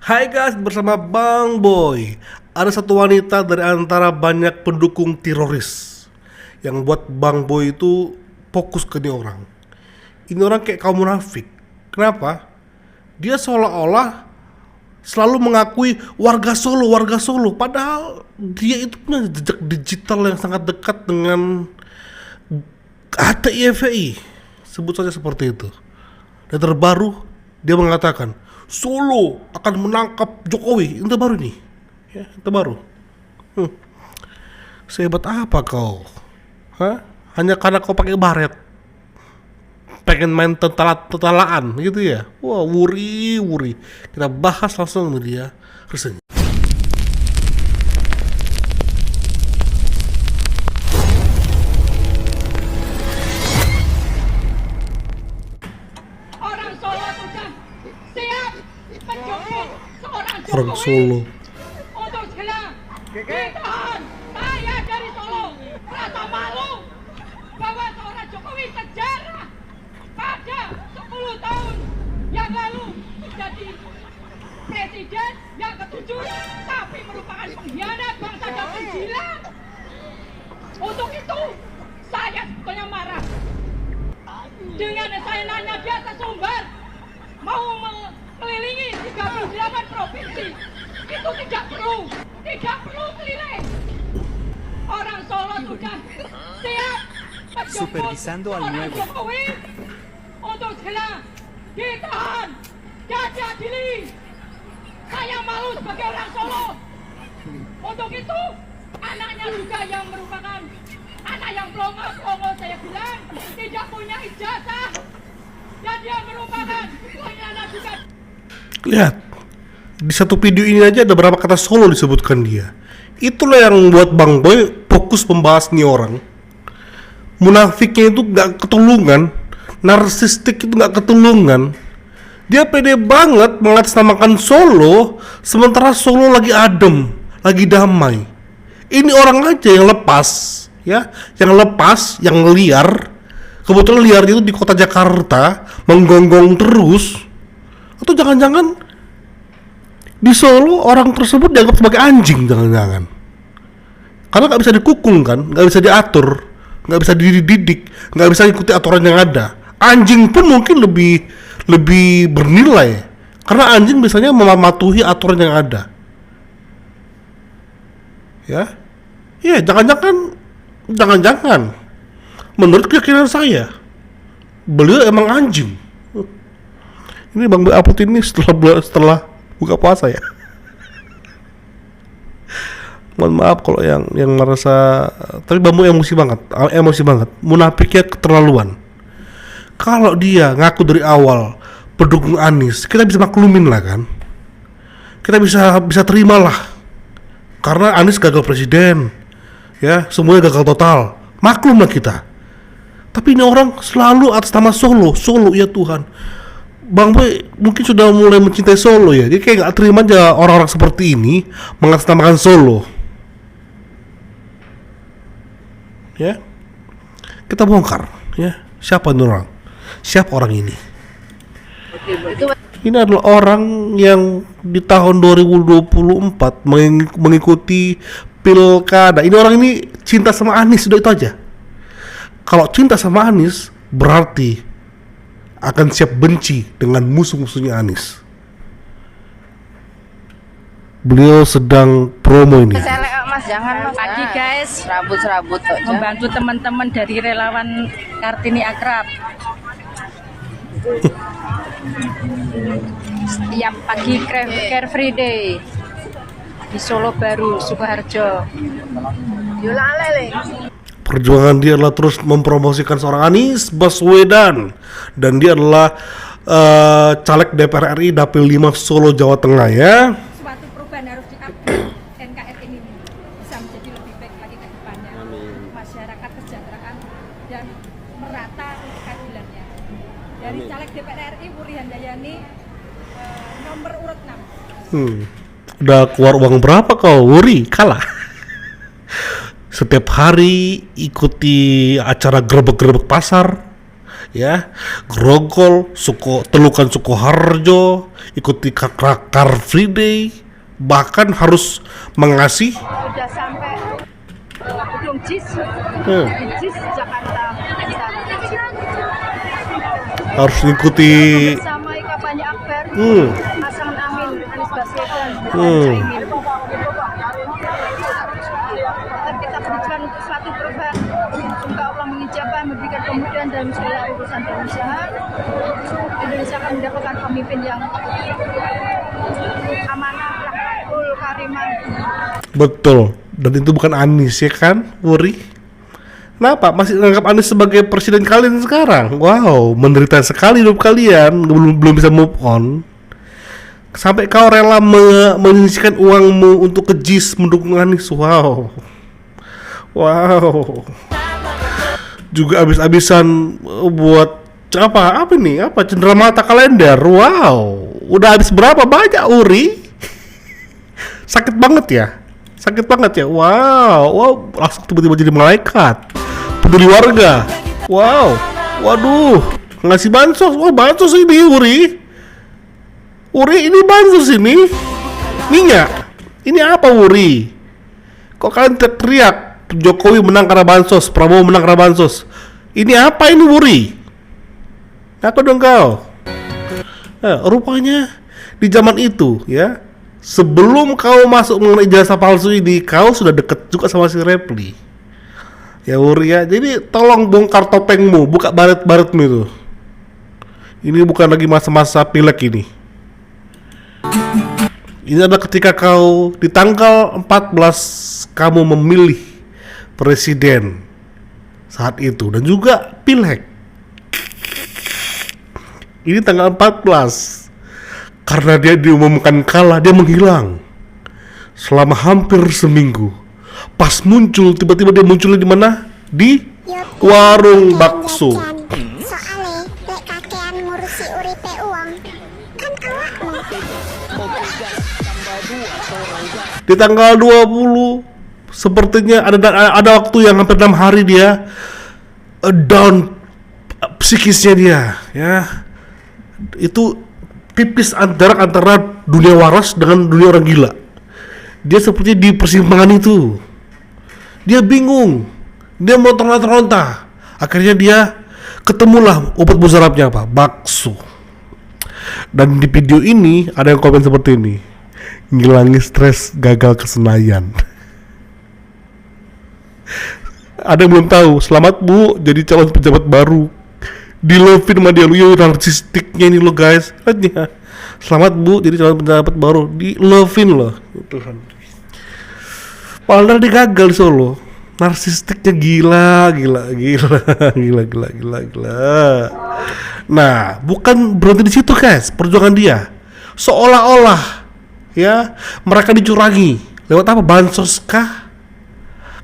Hai guys, bersama Bang Boy. Ada satu wanita dari antara banyak pendukung teroris yang buat Bang Boy itu fokus ke ini orang. Ini orang kayak kaum munafik. Kenapa? Dia seolah-olah selalu mengakui warga Solo. Padahal dia itu punya jejak digital yang sangat dekat dengan HTI-FPI. Sebut saja seperti itu. Dan terbaru dia mengatakan Solo akan menangkap Jokowi. Itu baru nih, ya, itu baru. Sehebat apa kau? Hah? Hanya karena kau pakai baret, pengen main tentalaan gitu ya? Wah, wuri. Kita bahas langsung sama dia. Rasanya. Orang Solo. Untuk segera ditahan. Saya dari Solo rasa malu bahwa seorang Jokowi sejarah pada 10 tahun yang lalu menjadi presiden yang ketujuh, tapi merupakan pengkhianat bangsa dan penggila. Untuk itu saya sebetulnya marah dengan saya nanya dia ke Sumbar mau mengelilingi 38 provinsi. Itu tidak perlu keliling. Orang Solo sudah siap Supervisando al orang nuevo. Jokowi untuk segera ditahan dan diadili. Saya malu sebagai orang Solo. Untuk itu anaknya juga yang merupakan anak yang pelongo saya bilang tidak punya ijazah dan dia merupakan pengkhianat juga. Lihat, di satu video ini aja ada berapa kata Solo disebutkan dia. Itulah yang membuat Bang Boy fokus membahas nih orang. Munafiknya itu gak ketulungan, narsistik itu gak ketulungan. Dia pede banget mengatasnamakan Solo, sementara Solo lagi adem, lagi damai. Ini orang aja yang lepas, ya, yang liar. Kebetulan liarnya itu di kota Jakarta, menggonggong terus. Atau jangan-jangan di Solo orang tersebut dianggap sebagai anjing, jangan-jangan. Karena gak bisa dikukung kan, gak bisa diatur, gak bisa dididik, gak bisa ikuti aturan yang ada. Anjing pun mungkin lebih bernilai, karena anjing biasanya mematuhi aturan yang ada. Ya, jangan-jangan menurut keyakinan saya beliau emang anjing. Ini Bang Boy upload ini setelah buka puasa ya. Mohon maaf kalau yang merasa, tapi Bang Boy emosi banget. Munafiknya keterlaluan. Kalau dia ngaku dari awal pendukung Anies, kita bisa maklumin lah kan. Kita bisa terima lah. Karena Anies gagal presiden. Ya, semuanya gagal total. Maklum lah kita. Tapi ini orang selalu atas nama Solo, ya Tuhan. Bang Boy mungkin sudah mulai mencintai Solo ya. Dia kayak gak terima aja orang-orang seperti ini mengatasnamakan Solo. Ya, kita bongkar ya. Siapa orang ini? Ini adalah orang yang di tahun 2024 mengikuti pilkada. Ini orang ini cinta sama Anies, sudah itu aja. Kalau cinta sama Anies berarti akan siap benci dengan musuh-musuhnya Anies. Beliau sedang promo ini. Mas, jangan Mas. Pagi guys, Serabut membantu teman-teman dari relawan Kartini Akrab. Setiap pagi Care Free Day di Solo Baru, Sukoharjo. Perjuangan dia adalah terus mempromosikan seorang Anies Baswedan, dan dia adalah caleg DPR RI Dapil 5 Solo Jawa Tengah ya. Suatu perubahan harus di-upgrade. NKR ini bisa menjadi lebih baik lagi ke depannya. Masyarakat kesejahteraan dan merata keadilannya. Dari caleg DPR RI Wuri Handayani nomor urut 6. Udah keluar uang berapa kau, Wuri? Kalah. Setiap hari ikuti acara gerebek-gerebek pasar, ya, Grogol, Telukan Sukoharjo, ikuti Car Free Day, bahkan harus mengasih Udah sampai gedung JIS, di JIS Jakarta. harus ikuti Bersama kampanye Akbar, pasangan Amin, Anies Baswedan, Hmm. Caimin. Kita berjuang untuk suatu perubahan. Semoga Allah mengijabah, memberikan kemudahan dalam segala urusan dan usaha. Indonesia akan mendapatkan pemimpin yang amanah, rahmatul, karimah. betul, dan itu bukan Anies ya kan, Wuri? Kenapa masih menganggap Anies sebagai presiden kalian sekarang? Wow, menderita sekali hidup kalian, belum bisa move on. Sampai kau rela menyisihkan uangmu untuk ke JIS mendukung Anies. Wow. Juga abis-abisan buat apa nih? Apa cenderamata kalender? Wow. Udah habis berapa banyak, Uri? Sakit banget ya. Wow, langsung tiba-tiba jadi malaikat. Peduli warga. Wow. Waduh, ngasih bansos. Wah, bansos ini, Uri, ini bansos ini. Minyak. Ini apa, Uri? Kok kalian teriak Jokowi menang karena bansos, Prabowo menang karena bansos? Ini apa ini, Wuri? Aku dong kau. Rupanya di zaman itu ya, sebelum kau masuk mengenai jasa palsu ini, kau sudah deket juga sama si Reply. Ya Wuri ya, jadi tolong bongkar topengmu, buka baret-baretmu itu. Ini bukan lagi masa-masa pilek ini. Ini adalah ketika kau di tanggal 14 kamu memilih presiden saat itu dan juga pilek. Ini tanggal 14. Karena dia diumumkan kalah, dia menghilang selama hampir seminggu. Pas muncul, tiba-tiba dia munculnya di mana? Di warung bakso. Soale lek kakean ngurusi uripe uang kan awakmu. Di tanggal 20 sepertinya ada waktu yang hampir 6 hari dia down psikisnya dia ya. Itu tipis antara dunia waras dengan dunia orang gila. Dia seperti di persimpangan itu. Dia bingung. Dia mau terlontar-lontar. Akhirnya dia ketemulah obat mujarabnya apa? Bakso. Dan di video ini ada yang komen seperti ini. Ngilangi stres gagal ke Senayan. Ada yang belum tahu. Selamat Bu, jadi calon pejabat baru. Dilovin sama dia, lu narsistiknya ini lo guys. Lihatnya. Selamat Bu, jadi calon pejabat baru. Dilovin loh. Tuhan. Padahal dia gagal di Solo. Narsistiknya gila. Nah, bukan berhenti di situ guys, perjuangan dia. Seolah-olah ya, mereka dicurangi. Lewat apa? Bansos kah?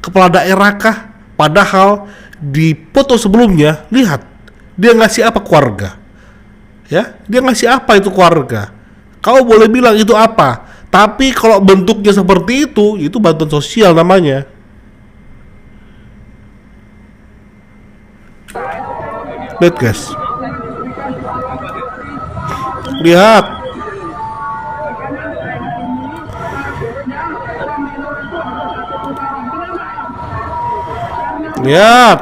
Kepala daerah kah? Padahal di foto sebelumnya, lihat, dia ngasih apa ke warga? Ya, dia ngasih apa itu ke warga? Kau boleh bilang itu apa? Tapi kalau bentuknya seperti itu bantuan sosial namanya. Lihat guys. Lihat. Lihat.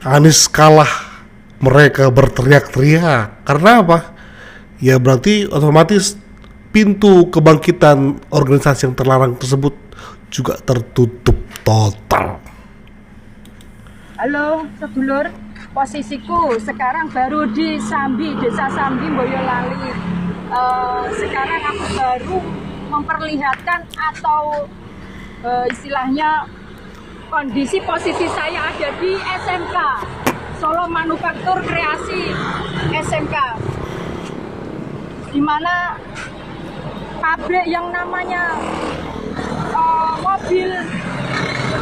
Anies kalah. Mereka berteriak-teriak. Karena apa? Ya berarti otomatis pintu kebangkitan organisasi yang terlarang tersebut juga tertutup total. Halo, sedulur. Posisiku sekarang baru di Sambi, Desa Sambi, Boyolali. Sekarang aku baru memperlihatkan atau istilahnya kondisi posisi saya ada di SMK Solo Manufaktur Kreasi SMK, di mana pabrik yang namanya mobil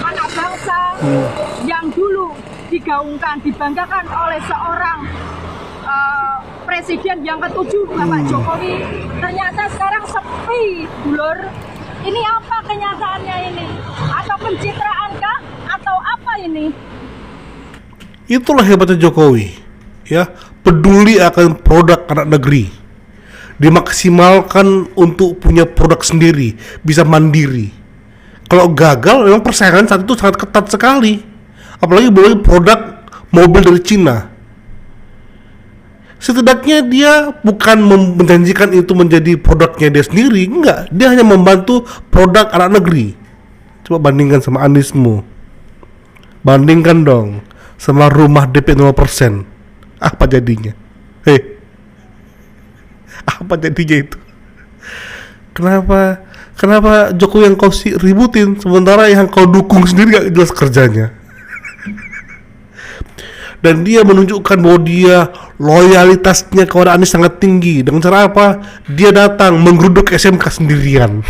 anak bangsa yang dulu digaungkan, dibanggakan oleh seorang presiden yang ke-7 Bapak Jokowi, ternyata sekarang sepi, dulur. Ini apa kenyataannya ini? Atau pencitraan kah? Atau apa ini? Itulah hebatnya Jokowi, ya, peduli akan produk anak negeri, dimaksimalkan untuk punya produk sendiri, bisa mandiri. Kalau gagal, memang persaingan saat itu sangat ketat sekali, apalagi boleh produk mobil dari Cina. Setidaknya dia bukan menjanjikan itu menjadi produknya dia sendiri, enggak, dia hanya membantu produk anak negeri. Coba bandingkan sama Anismu, bandingkan dong sama rumah DP 0%. Apa jadinya? Apa jadinya itu? Kenapa Jokowi yang kau ributin, sementara yang kau dukung sendiri gak jelas kerjanya? Dan dia menunjukkan bahwa dia loyalitasnya kepada Anies sangat tinggi. Dengan cara apa? Dia datang menggeruduk SMK sendirian.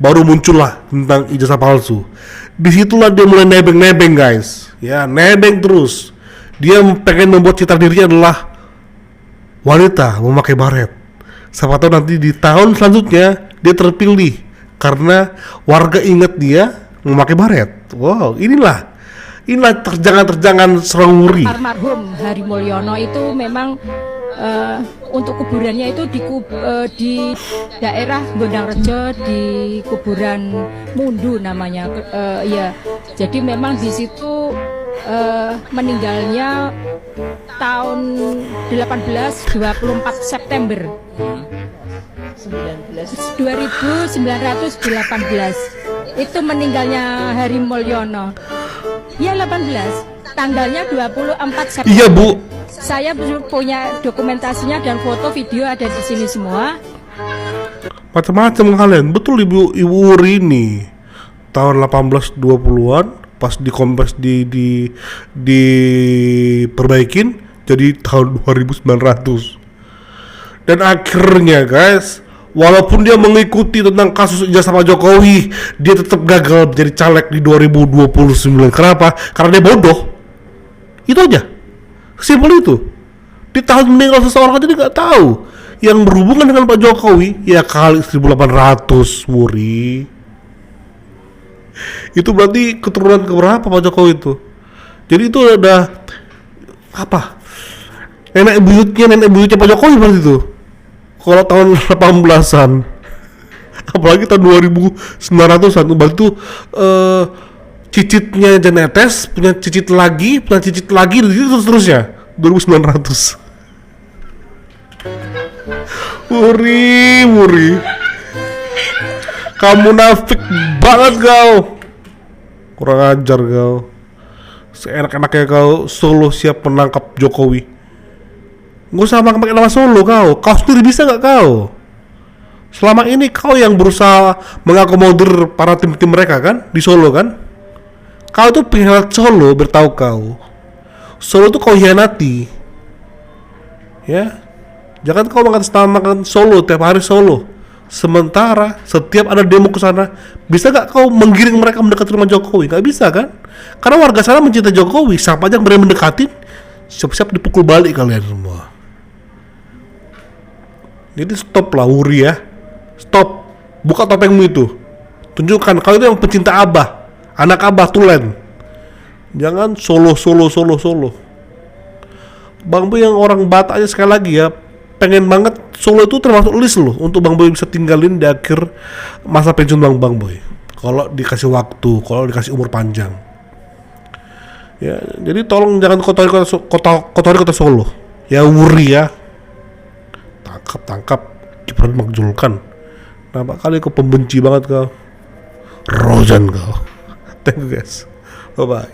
Baru muncullah tentang ijazah palsu. Disitulah dia mulai nebeng-nebeng, guys. Ya, nebeng terus. Dia pengen membuat citra dirinya adalah wanita memakai baret. Siapa tahu nanti di tahun selanjutnya dia terpilih karena warga ingat dia memakai baret. Wow, inilah terjangan-terjangan Serang Wuri. Almarhum Hari Mulyono itu memang untuk kuburannya itu di daerah Gondangrejo, di kuburan Mundu namanya, ya. Jadi memang di situ meninggalnya tahun 1924 September 2918 itu meninggalnya Hari Mulyono. Ya 18, tanggalnya 24 September. Iya, Bu. Saya punya dokumentasinya dan foto video ada di sini semua. Macam-macam kalian. Betul Ibu Uri ini tahun 1820-an pas dikompres diperbaikin jadi tahun 2900. Dan akhirnya, guys, walaupun dia mengikuti tentang kasus ijazah Pak Jokowi, dia tetap gagal menjadi caleg di 2029. Kenapa? Karena dia bodoh. Itu aja. Simpel itu. Di tahun meninggal seseorang aja dia nggak tahu. Yang berhubungan dengan Pak Jokowi ya kali 1800, Wuri. Itu berarti keturunan keberapa Pak Jokowi itu? Jadi itu ada apa? Nenek buyutnya Pak Jokowi berarti itu. Kalau tahun 18-an, apalagi tahun 2900-an, berarti itu cicitnya Janetes punya cicit lagi, terus terusnya 2900. Wuri, kamu nafik banget kau, kurang ajar kau. Seenak-enaknya kau Solo siap menangkap Jokowi. Nggak usah pakai nama Solo kau sendiri bisa nggak kau? Selama ini kau yang berusaha mengakomodir para tim-tim mereka kan di Solo kan? Kau tuh pengkhianat Solo, bertahu kau. Solo tuh kau hianati. Ya, jangan kau mengatasnamakan Solo tiap hari Solo. Sementara setiap ada demo ke sana, bisa gak kau menggiring mereka mendekati rumah Jokowi? Gak bisa kan? Karena warga sana mencintai Jokowi. Siapa aja yang berani mendekatin, siap-siap dipukul balik kalian semua. Jadi stop lah Wuri ya. Stop. Buka topengmu itu. Tunjukkan kau itu yang pencinta Abah, anak Abah Tulen. Jangan Solo. Bang Boy yang orang Batak aja sekali lagi ya, pengen banget Solo itu termasuk list loh untuk Bang Boy bisa tinggalin di akhir masa pensiun Bang Boy. Kalau dikasih waktu, kalau dikasih umur panjang. Ya, jadi tolong jangan kotori kota Solo. Ya Wuri ya. Tangkap Gibran Makjulkan. Nampak kali kau pembenci banget kau. Rojan kau. Thank you guys. Bye bye.